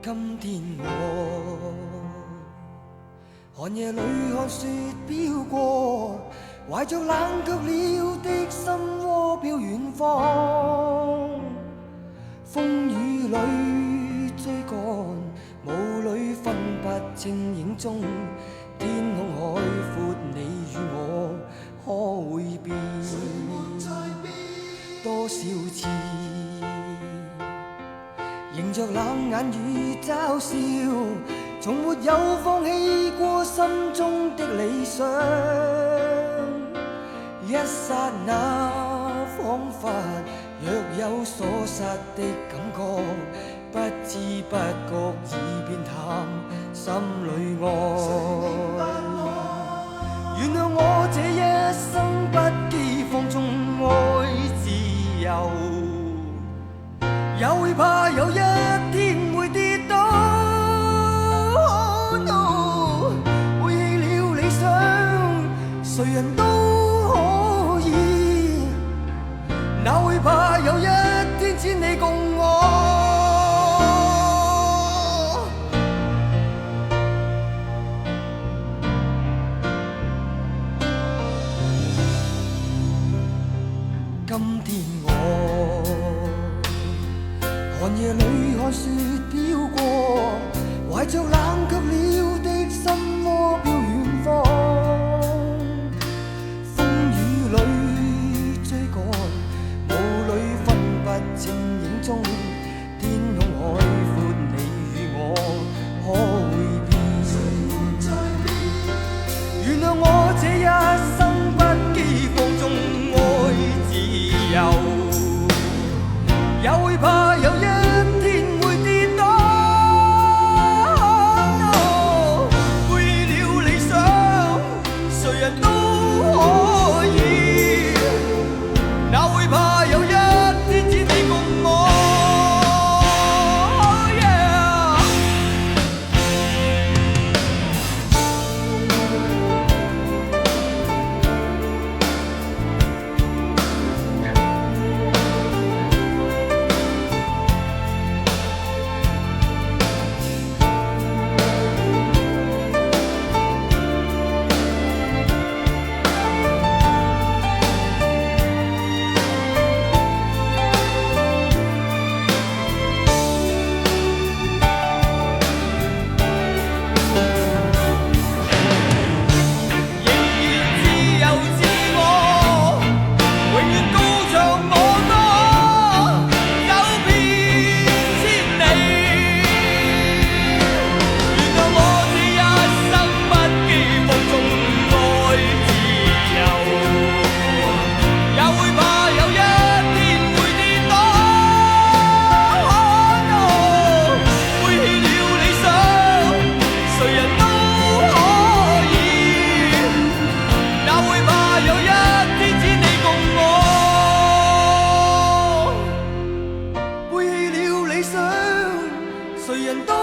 今天我寒夜裏看雪飄過，懷着冷卻了的心窩飄遠方。風雨裏追趕，霧裏分不清影蹤。天空海闊，你與我可會變？多少次迎着冷眼與嘲笑，從沒有放棄過心中的理想。一剎那彷彿若有所失的感覺，不知不覺已變淡心裏愛。原諒我這一生不羈放縱愛自由，也會怕有一天會跌倒。Oh no， 背棄了理想，誰人都可以，哪會怕有一天只你共我。今天我寒夜裏看雪飄過，懷着冷卻了的心窩飄遠方。風雨裏追趕，霧裏分不清影蹤。天空海闊，你與我可會變？原諒我這一生不羈放縱愛自由，也會怕有一天會跌倒。Oh no， 背棄了理想，誰人都可以，哪會怕有一天只你共我。Oh yeah， 誰人都